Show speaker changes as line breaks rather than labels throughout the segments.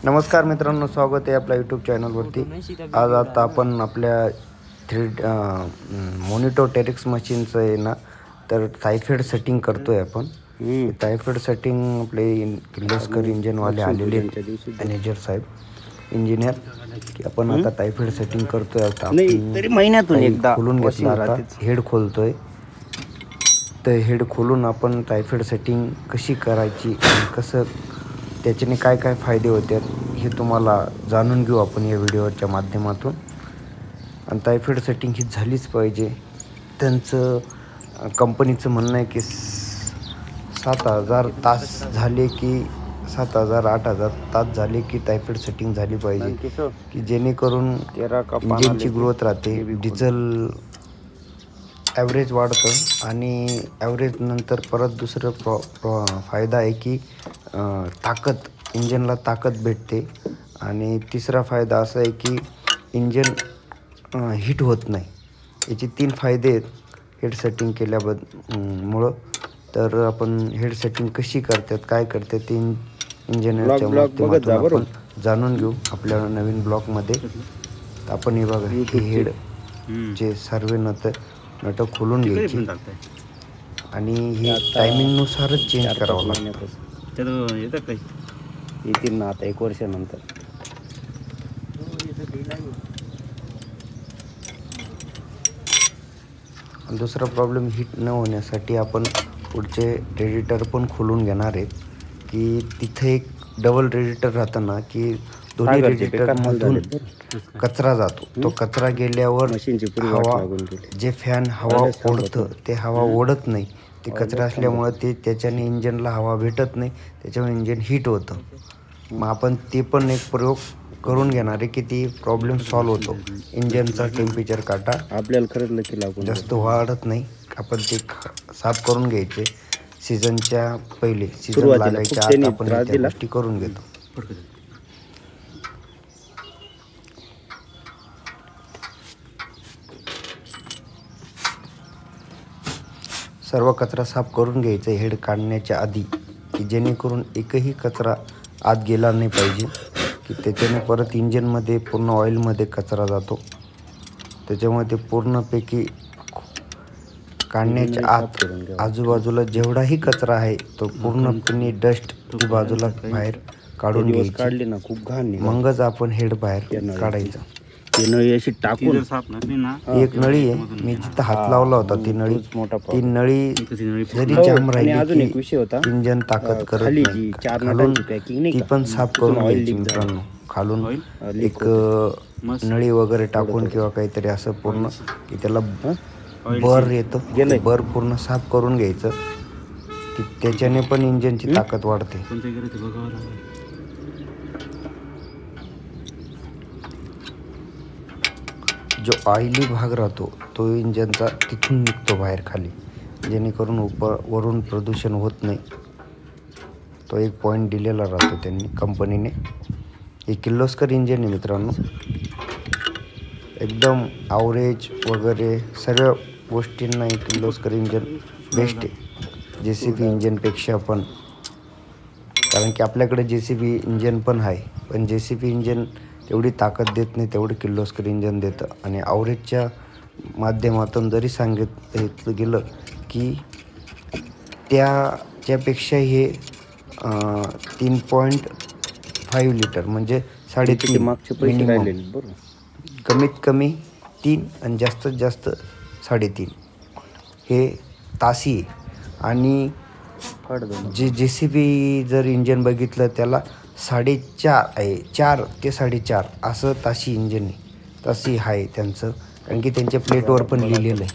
नमस्कार मित्रांनो, स्वागत आहे आपल्या यूट्यूब चॅनलवरती. आज आता आपण आपल्या मोनिटो टेरिक्स मशीनचं आहे ना, तर टायफॉइड सेटिंग करतोय आपण. टायफॉइड सेटिंग आपले किर्लोस्कर इंजिनवाले आलेले मॅनेजर साहेब इंजिनियर की आपण आता टायफॉइड सेटिंग करतोय. आता
तरी महिन्यातून एकदा
खोलून घेतला, आता हेड खोलतोय. तर हेड खोलून आपण टायफॉइड सेटिंग कशी करायची आणि कसं त्याच्याने काय काय फायदे होतात हे तुम्हाला जाणून घेऊ आपण या व्हिडिओच्या माध्यमातून. आणि टायफॉइड सेटिंग ही झालीच पाहिजे. त्यांचं कंपनीचं म्हणणं आहे की 7,000 तास झाले की 7,000 8,000 तास झाले की टायफॉइड सेटिंग झाली पाहिजे, की जेणेकरून इंजिनची ग्रोथ राहते, डिझेल ॲव्हरेज वाढतं आणि ॲव्हरेज नंतर परत दुसरं फायदा आहे की ताकद, इंजनला ताकद भेटते. आणि तिसरा फायदा असा आहे की इंजन हीट होत नाही. याचे 3 फायदे आहेत हेड सेटिंग केल्यामुळं. तर आपण हेड सेटिंग कशी करतात, काय करतात ते इंजिनियरच्या माध्यमातून आपण जाणून घेऊ आपल्या नवीन ब्लॉगमध्ये. आपण हे बघा, हे हेड चे सर्व नट खोलून घ्यायची आणि हे टायमिंगनुसारच चेंज करावं लागतं.
येतील ना आता 1 वर्षानंतर.
दुसरा प्रॉब्लेम हीट न होण्यासाठी आपण पुढचे रेडिएटर पण खोलून घेणार आहेत, की तिथे एक डबल रेडिएटर राहतं ना, की दोन्ही रेडिएटरमधून कचरा जातो. तो कचरा गेल्यावर हवा, जे फॅन हवा ओढतं ते हवा ओढत नाही. ते कचरा असल्यामुळे त्याच्याने इंजनला हवा भेटत नाही, त्याच्यामुळे इंजन हीट होतं. मग आपण ते पण एक प्रयोग करून घेणार आहे की ती प्रॉब्लेम सॉल्व होतो. इंजनचा टेम्परेचर काटा
आपल्याला खरंच नक्की लागून
जास्त वाढत नाही. आपण ते साफ करून घ्यायचे सीझनच्या पहिले, सीझन लागायच्या आत आपण त्या गोष्टी करून घेतो. सर्व कचरा साफ करून घ्यायचा हेड काढण्याच्या आधी, की जेणेकरून एकही कचरा आत गेला नाही पाहिजे, की त्याच्याने परत इंजिनमध्ये पूर्ण ऑइलमध्ये कचरा जातो. त्याच्यामुळे ते पूर्णपैकी काढण्याच्या आत आजूबाजूला जेवढाही कचरा आहे तो पूर्णपणे डस्ट ती बाजूला बाहेर काढून घ्यायची.
खूप घाण,
मगच आपण हेड बाहेर काढायचा.
नळी अशी टाकून,
एक नळी आहे, मी जिथं हात लावला होता ती नळी जरी जाम राहिली की इंजन ताकद करत नाही. खालून ती पण साफ करून घ्यायची मित्रांनो. खालून एक नळी वगैरे टाकून किंवा काहीतरी असं पूर्ण की त्याला बर येतं, बर पूर्ण साफ करून घ्यायचं, की त्याच्याने पण इंजनची ताकद वाढते. जो ऑइली भाग राहतो तो इंजनचा तिथून निघतो बाहेर खाली, जेणेकरून वरून प्रदूषण होत नाही. तो एक पॉईंट दिलेला राहतो त्यांनी, कंपनीने. हे किर्लोस्कर इंजन आहे मित्रांनो. एकदम ॲव्हरेज वगैरे सर्व गोष्टींना हे किर्लोस्कर इंजन बेस्ट आहे JCB इंजनपेक्षा पण. कारण की आपल्याकडे JCB इंजन पण आहे, पण JCB इंजन तेवढी ताकद देत नाही तेवढी किर्लोस्कर इंजन देतं. आणि ॲव्हरेजच्या माध्यमातून जरी सांगितलं गेलं की त्याच्यापेक्षा हे 3.5 लिटर म्हणजे 3.5 मिनिमम, कमीत कमी 3 आणि जास्तीत जास्त 3.5 हे तासी आहे. आणि जे JCB जर इंजन बघितलं त्याला 4.5 आहे, 4 ते 4.5 असं ताशी इंजन आहे, ताशी आहे त्यांचं. कारण की त्यांच्या प्लेटवर पण लिहिलेलं आहे,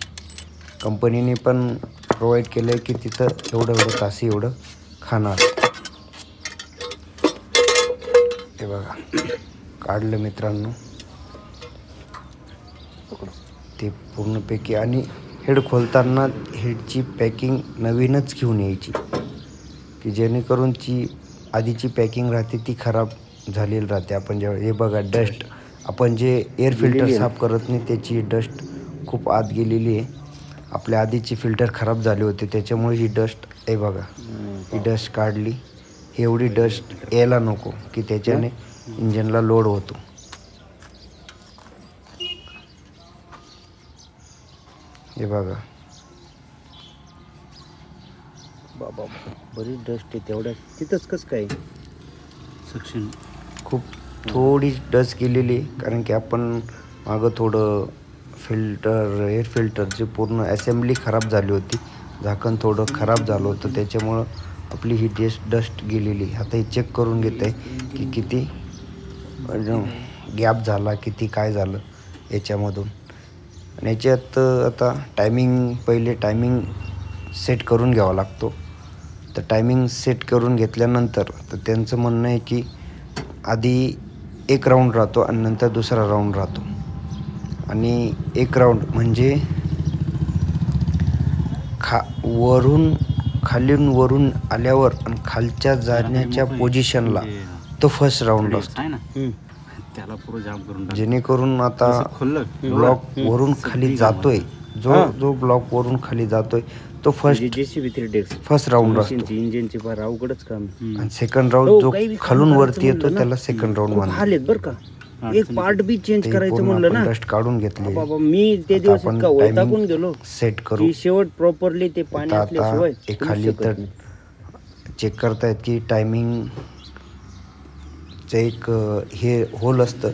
कंपनीने पण प्रोव्हाइड केलं आहे की तिथं एवढं तासी एवढं खाणार. हे बघा काढलं मित्रांनो ते पूर्णपैकी. आणि हेड खोलताना हेडची पॅकिंग नवीनच घेऊन यायची, की जेणेकरून ती आधीची पॅकिंग राहते ती खराब झालेली राहते. आपण जेव्हा हे बघा डस्ट, आपण जे एअर फिल्टर साफ करत नाही त्याची डस्ट खूप आत गेलेली आहे. आपल्या आधीची फिल्टर खराब झाले होते त्याच्यामुळे ही डस्ट, हे बघा ही डस्ट काढली हे एवढी डस्ट यायला नको की त्याच्याने इंजनला लोड होतो. हे बघा
बाबा बरीच डस्ट आहे तेवढ्या तिथंच कसं काय सक्शन.
खूप थोडी डस्ट गेलेली कारण की आपण मागं थोडं फिल्टर एअर फिल्टरची पूर्ण असेंब्ली खराब झाली होती. झाकण थोडं खराब झालं होतं त्याच्यामुळं आपली ही डस्ट गेलेली. आता हे चेक करून घेत आहे की किती गॅप झाला किती काय झालं याच्यामधून. आणि याच्यात आता पहिले टायमिंग सेट करून घ्यावा लागतो. तर टायमिंग सेट करून घेतल्यानंतर तर त्यांचं म्हणणं आहे की आधी एक राऊंड राहतो आणि नंतर दुसरा राऊंड राहतो. आणि एक राऊंड म्हणजे वरून आल्यावर आणि खालच्या जाण्याच्या पोझिशनला तो फर्स्ट राऊंड असतो.
त्याला पुरं जाम करून
जेणेकरून आता ब्लॉक वरून खाली जातोय जो ब्लॉक वरून खाली जातोय तो फर्स्ट राऊंड असतो.
इंजिनची फार अवघडच काम.
आणि सेकंड राऊंड जो खालून वरती येतो त्याला सेकंड राऊंड म्हणतात.
बरं का एक पार्ट बी चेंज करायचं म्हणलं ना
डस्ट काढून घेतली.
बाबा मी ते दिवस इतका वैतागून गेलो
सेट करू
की शेवट प्रॉपरली ते पाणी असल्याशिवाय
हे खाली तर चेक करतायत की टायमिंग एक हे होल असतं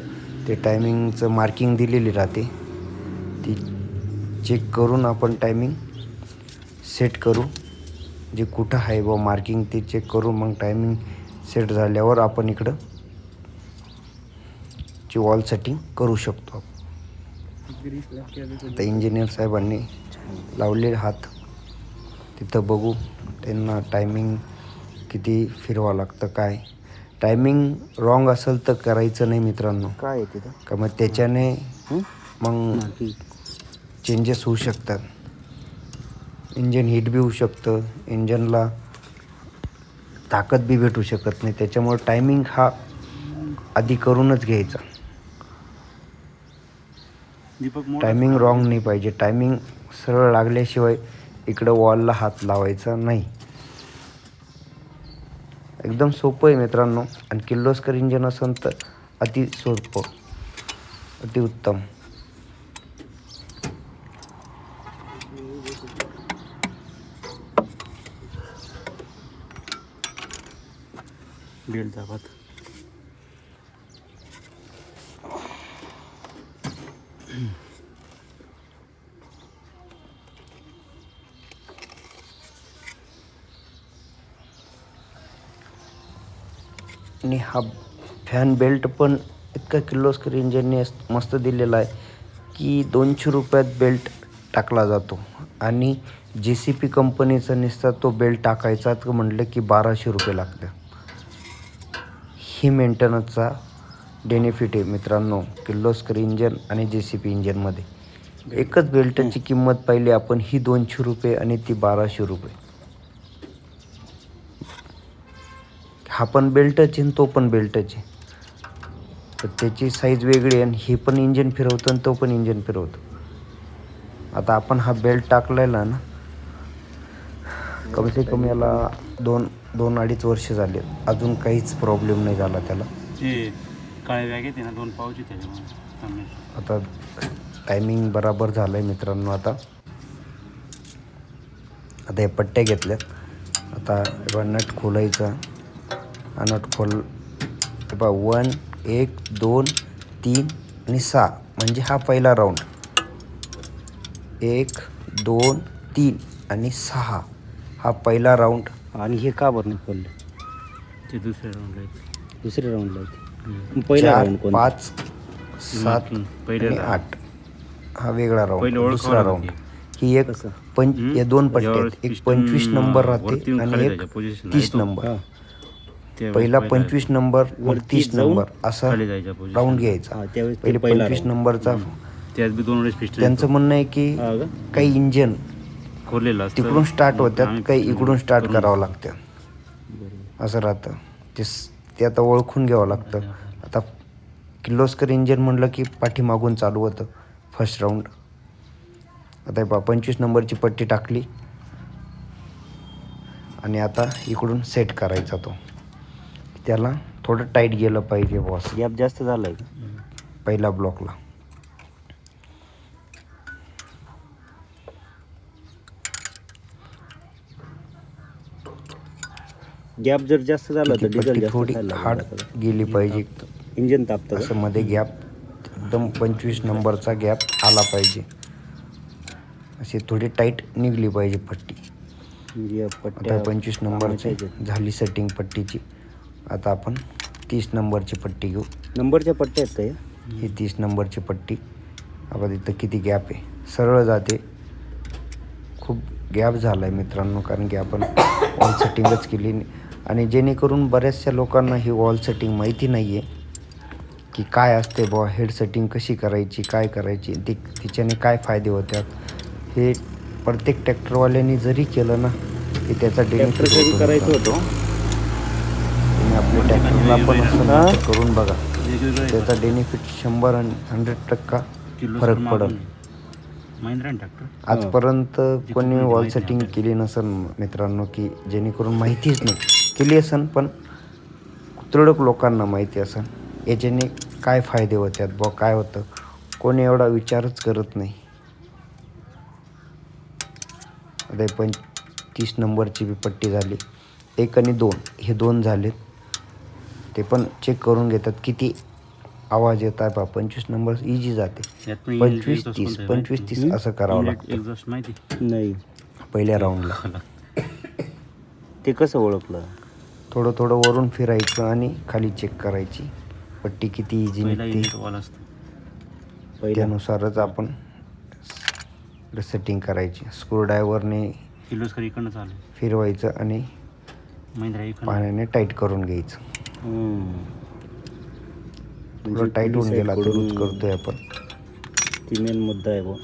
ते टायमिंगचं मार्किंग दिलेली राहते. ती चेक करून आपण टायमिंग सेट करू. जे कुठं आहे व मार्किंग ते चेक करू. मग टायमिंग सेट झाल्यावर आपण इकडं ची वॉल सेटिंग करू शकतो. आता इंजिनियर साहेबांनी लावले हात तिथं बघू त्यांना टायमिंग किती फिरवावं लागतं काय. टायमिंग रॉंग असेल तर करायचं नाही मित्रांनो.
काय आहे तिथं
का मग त्याच्याने मग चेंजेस होऊ शकतात. इंजन हीट बी होऊ शकतं. इंजनला ताकद बी भेटू शकत नाही. त्याच्यामुळे टायमिंग हा आधी करूनच घ्यायचा. टायमिंग रॉंग नाही पाहिजे. टायमिंग सरळ लागल्याशिवाय इकडं वॉलला हात लावायचा नाही. एकदम सोपं आहे मित्रांनो. आणि किर्लोस्कर इंजन असेल तर अति सोपं अतिउत्तम.
बेल्ट दाबात
आणि हा फॅन बेल्ट पण इतका किर्लोस्कर इंजनने मस्त दिलेला आहे की 200 रुपयात बेल्ट टाकला जातो. आणि JCP कंपनीचा नुसता तो बेल्ट टाकायचा तर म्हटलं की 1200 रुपये लागतात. ही मेंटेनन्सचा बेनिफिट आहे मित्रांनो किर्लोस्कर इंजन आणि JCP इंजनमध्ये. एकच बेल्टची किंमत पाहिली आपण ही 200 रुपये आणि ती 1200 रुपये. हा पण बेल्टच आहे तो पण बेल्टच आहे. तर त्याची साईज वेगळी आणि हे पण इंजन फिरवतो आणि तो पण इंजन फिरवतो. आता आपण हा बेल्ट टाकलेला ना कमी से कमी याला 2-2.5 वर्ष झाले. अजून काहीच प्रॉब्लेम नाही झाला त्याला.
काळे बॅग येते ना 2 पाऊच त्याच्यामुळे.
आता टायमिंग बराबर झालं आहे मित्रांनो. आता हे पट्ट्या घेतल्यात. आता नट खोलायचा. हा नट खोल 1 1 2 3 आणि 6 म्हणजे हा पहिला राऊंड. 1 2 3 आणि 6 हा पहिला राऊंड.
आणि हे का बरं नाही खोललं ते दुसऱ्या राऊंडला आहे. पहिला
4
राऊंड
5 7 आणि 8 हा वेगळा राऊंड. दुसरा राऊंड ही एक या 2 पट्ट्या आहेत. एक 25 नंबर राहते आणि एक 30 नंबर. पहिला 25 नंबर वर 30 नंबर असा राऊंड घ्यायचा. पहिले 25 नंबरचा त्यांचं म्हणणं आहे की काही इंजन तिकडून स्टार्ट होत्यात काही इकडून स्टार्ट करावं लागतं असं राहतं. ते आता ओळखून घ्यावं लागतं. आता किर्लोस्कर इंजन म्हणलं की पाठीमागून चालू होतं फर्स्ट राऊंड. आता 25 नंबरची पट्टी टाकली आणि आता इकडून सेट करायचा तो. त्याला थोडं टाईट गेलं पाहिजे बॉस
गॅप जास्त झालाय का?
पहिल्या ब्लॉकला.
गॅप जर जास्त झाला तर
ती
डिझेल
पट्टी
जास्त
थोडी
खायला
हार्ड
लागतं.
गेली पाहिजे.
इंजिन तापतं
असं मध्ये गॅप एकदम 25 नंबरचा गॅप आला पाहिजे. अशी थोडी टाईट निघली पाहिजे पट्टी. आता 25 नंबरची झाली सेटिंग पट्टीची. आता आपण 30 नंबरची पट्टी घेऊ.
नंबरच्या पट्ट्या आहेत काय?
ही 30 नंबरची पट्टी. आपण इथं किती गॅप आहे, सरळ जाते. खूप गॅप झाला आहे मित्रांनो, कारण की आपण वॉल सेटिंगच केली आणि जेणेकरून बऱ्याचशा लोकांना ही वॉल सेटिंग माहिती नाही आहे की काय असते बुवा, हेड सेटिंग कशी करायची, काय करायची, तिच्याने काय फायदे होतात. हे प्रत्येक ट्रॅक्टरवाल्यांनी जरी केलं ना की त्याचा बेनिफिट
करायचं होतं.
तुम्ही आपल्या ट्रॅक्टरला पण असं करून बघा, त्याचा बेनिफिट 100% फरक पडेल. आजपर्यंत कोणी वॉल सेटिंग केली नसेल मित्रांनो, की जेणेकरून माहितीच नाही. केली असेल पण तुरळक लोकांना माहिती असेल याच्याने काय फायदे होतात बुवा, काय होतं. कोणी एवढा विचारच करत नाही. आता 30 नंबरची बी पट्टी झाली. 1 आणि 2 हे 2 झालेत. ते पण चेक करून घेतात किती आवाज येत आहे. 25 नंबर इजी जाते. 25-30 असं करावं लागतं
नाही
पहिल्या राऊंडला.
ते कसं ओळखलं?
थोडं थोडं वरून फिरायचं आणि खाली चेक करायची पट्टी किती इजी निघते. त्यानुसारच आपण सेटिंग करायची. स्क्रूड्रायव्हरने फिरवायचं आणि पाण्याने टाईट करून घ्यायचं. थोडं टाईट होऊन गेला तर लूज करतोय आपण.
ती मेन मुद्दा आहे बुवा.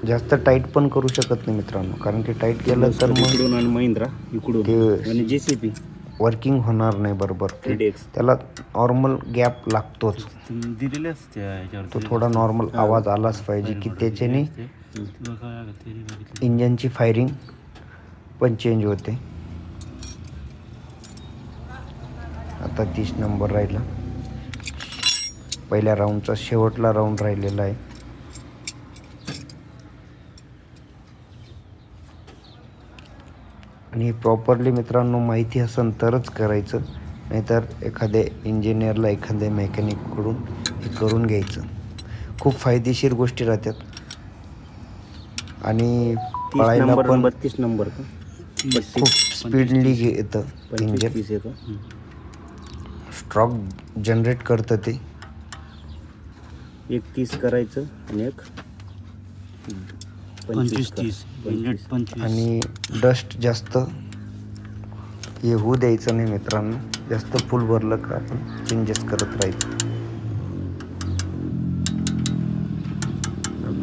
जास्त टाईट पण करू शकत नाही मित्रांनो, कारण की टाईट केलं तर मग
इकडून आणि महिंद्रा इकडून
ते
आणि JCB
वर्किंग होणार नाही बरोबर. त्याला नॉर्मल गॅप लागतोच. तो थोडा नॉर्मल आवाज आलाच पाहिजे की त्याच्याने इंजनची फायरिंग पण चेंज होते. आता 30 नंबर राहिला. पहिल्या राऊंडचा शेवटला राऊंड राहिलेला आहे. आणि प्रॉपरली मित्रांनो माहिती असेल तरच करायचं, नाहीतर एखाद्या इंजिनियरला, एखाद्या मेकॅनिककडून हे करून घ्यायचं. खूप फायदेशीर गोष्टी राहतात आणि पळायला पण
32 नंबर का?
खूप स्पीडली येतं इंजिन. स्ट्रॉक जनरेट करतं ते.
एक 30 करायचं आणि एक 25.
आणि डस्ट जास्त हे होऊ द्यायचं नाही मित्रांनो. जास्त फुल भरलं का आपण चेंजेस करत राहायचं.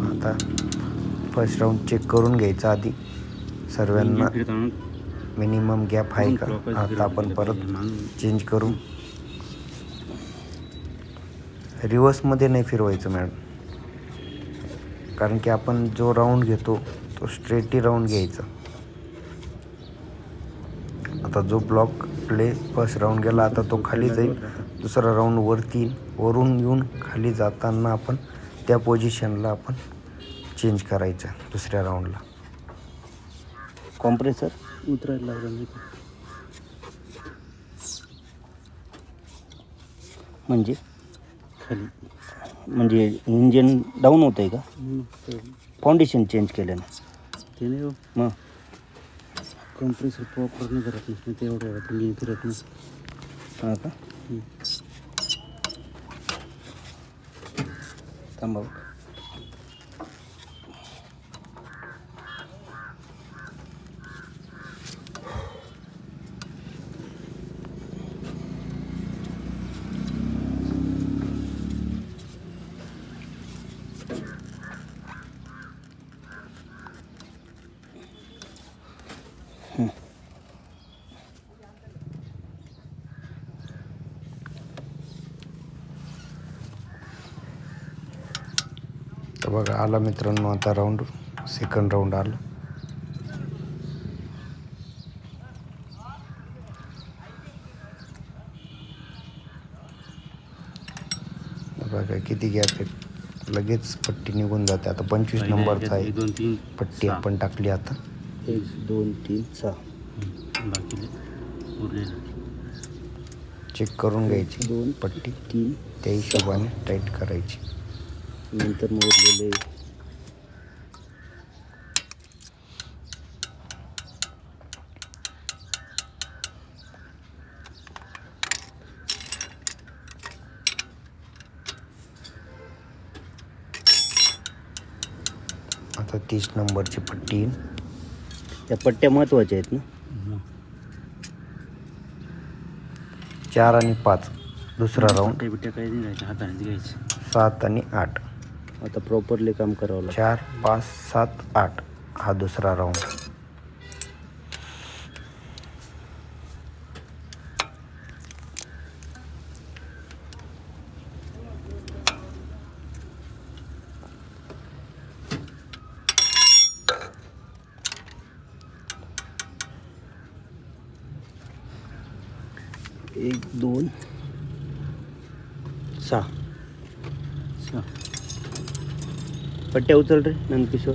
आता फर्स्ट राऊंड चेक करून घ्यायचा आधी सर्वांना मिनिमम गॅप आहे का. आता आपण परत चेंज करू. रिव्हर्समध्ये नाही फिरवायचं मॅडम, कारण की आपण जो राऊंड घेतो तो स्ट्रेटी राऊंड घ्यायचा. आता जो ब्लॉक प्ले फर्स्ट राऊंड गेला, आता तो खाली जाईल. दुसरा राऊंड वरती, वरून येऊन खाली जाताना आपण त्या पोझिशनला आपण चेंज करायचं दुसऱ्या राऊंडला.
कॉम्प्रेसर उतरायला लागलं म्हणजे खाली, म्हणजे इंजिन डाऊन होत आहे का? फाउंडेशन चेंज केलं ना ते नाही. मग कॉम्प्रेसर प्रॉपर नाही करत नाही ते एवढं इंजिन फिरत नाही. हां का? थांबा.
तर बघा आला मित्रांनो आता राऊंड, सेकंड राऊंड आलं. बघा किती गॅप आहे, लगेच पट्टी निघून जाते. आता 25 नंबरचा आहे,
1 2 3
पट्टी आपण टाकली. आता
1 2 3 6 बाकी उरलेलं
चेक करून घ्यायची
2
पट्टी,
3
त्या हिशोबाने टाईट करायची.
नंतर मग उरलेले
आता 30 नंबरची पट्टी येईल.
त्या पट्ट्या महत्वाच्या आहेत ना.
4 आणि 5 दुसरा राऊंड,
बिट्ट्या काही नाही घ्यायच्या, हाताने घ्यायचे.
7 आणि 8.
आता प्रॉपरली काम करावं लागतं.
4 5 7 8 हा दुसरा राऊंड.
एक 2 6 पट्ट्या उचल रे नंदकिशोर.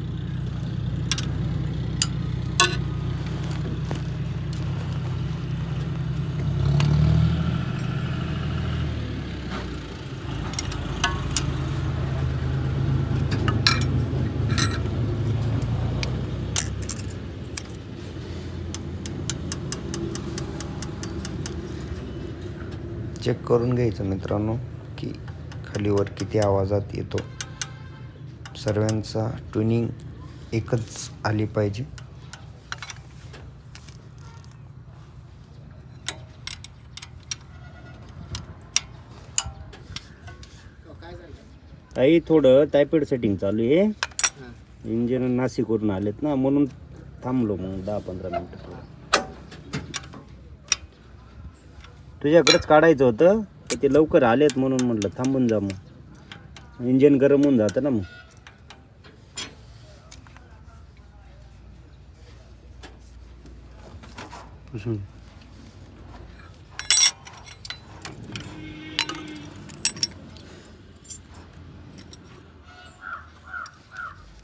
चेक करून घ्यायचं मित्रांनो की खालीवर किती आवाजात येतो. सर्वांचा ट्युनिंग एकच आली पाहिजे.
ताई थोडं टायपेड सेटिंग चालू आहे, इंजिन नाशिकवरून आलेत ना, म्हणून थांबलो मग 10-15 मिनिटं. तुझ्याकडेच काढायचं होतं तर ते लवकर आलेत म्हणून म्हटलं थांबून जा, मग इंजिन गरम होऊन जातं ना. मग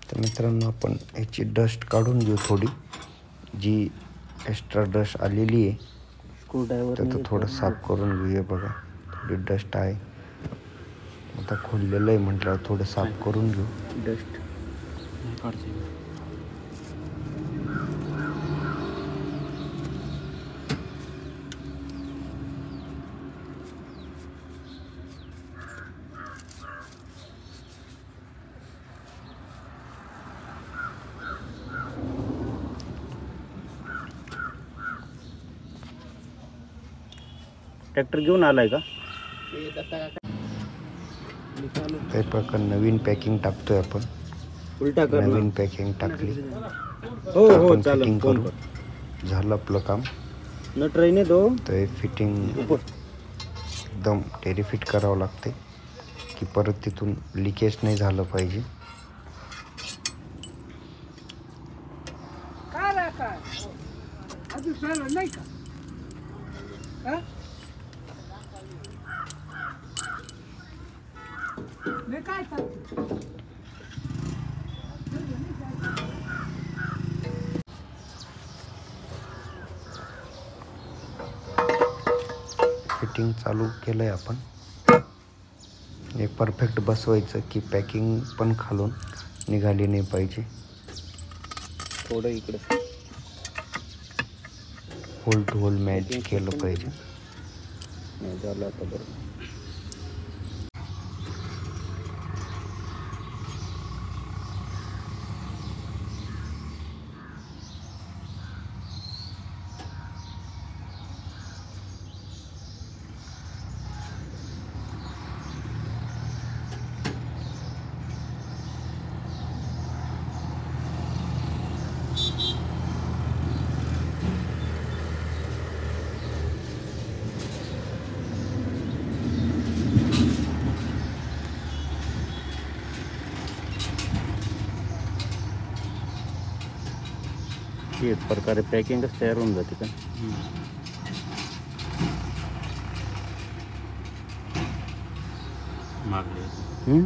तर मित्रांनो आपण याची डस्ट काढून घेऊ, थोडी जी एक्स्ट्रा डस्ट आलेली आहे
स्क्रूड्रायव्हर
त्याचं थोडं साफ करून घेऊया. बघा थोडी डस्ट आहे, आता खोललेलं आहे म्हटल्यावर थोडं साफ करून घेऊ.
डस्ट ट्रॅक्टर घेऊन आलाय का?
काही प्रकार नवीन पॅकिंग टाकतोय आपण.
उलटा कर.
नवीन पॅकिंग टाकली,
हो हो
आपण
चालेल.
फिटिंग
फोन
करू.
कर.
झालं आपलं काम.
नट रहीने दो.
तर हे फिटिंग एकदम टेरिफिट करावं लागते की परत तिथून लिकेज नाही झालं पाहिजे.
नाही का काय
फिटिंग चालू केलंय आपण. हे परफेक्ट बसवायचं की पॅकिंग पण खालून निघाली नाही पाहिजे.
थोडं इकडे
होल टू होल मॅच केलं पाहिजे.
नाही झालं आता बरं. एक प्रकारे पॅकिंगच तयार होऊन जाते का. हं?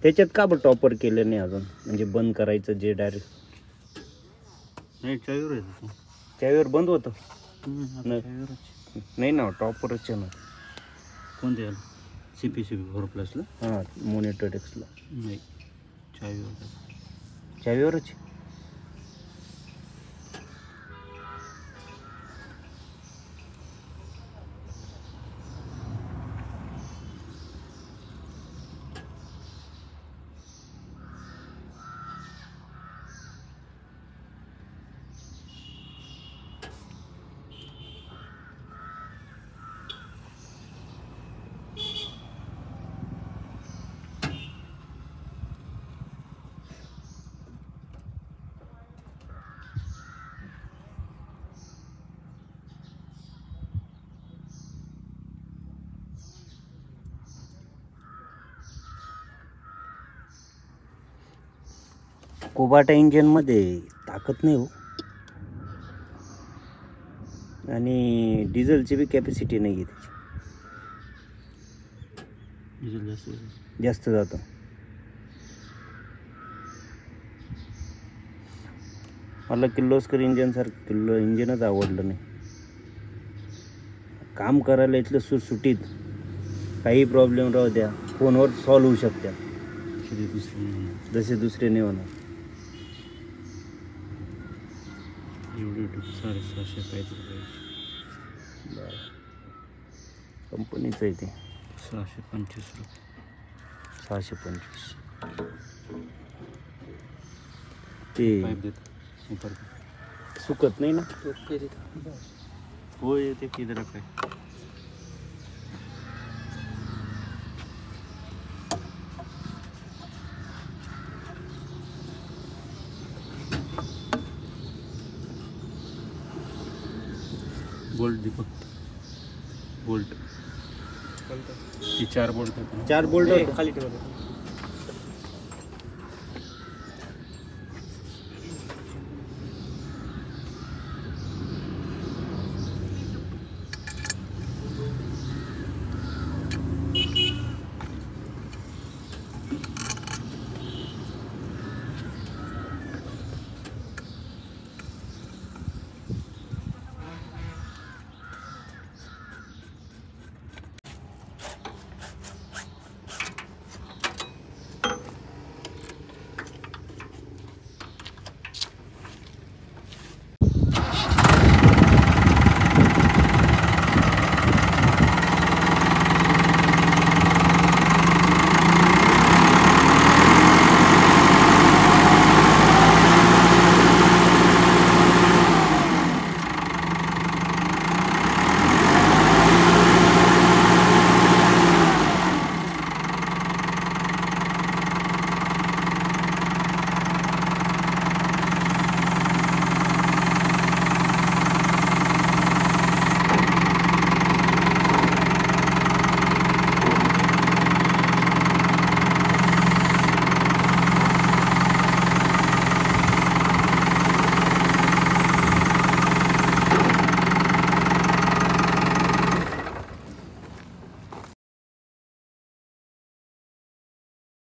त्याच्यात का बरं टॉपर केलं नाही अजून, म्हणजे बंद करायचं जे डायरेक्ट
नाही चावीवर आहे
चावीवर बंद होतं
चावीवरच.
नाही ना, टॉपरच आहे ना.
कोणत्या CPCB 4+ला
हां, मॉनिटर एक्सला
नाही चावीवर.
चावीवरच. कोबाटा इंजिनमध्ये ताकद नाही हो, आणि डिझेलची बी कॅपॅसिटी नाही आहे त्याची,
डिझेल
जास्त जातं. मला किर्लोस्कर इंजिनसारखं इंजिनच आवडलं नाही. काम करायला इथलं सुटसुटीत, काही प्रॉब्लेम राहू द्या फोनवर सॉल्व्ह होऊ शकतात, जसे दुसरे नाही होणार.
एवढी 650 पाहिजे.
कंपनीचं आहे ते.
625 रुपये.
625 ते
पाईप देत
सुकत नाही ना.
हो येते की जरा काय. बोल्ट दीपक, बोल्ट ती 4 बोल्ट
4 बोल्ट
खाली ठेवलं.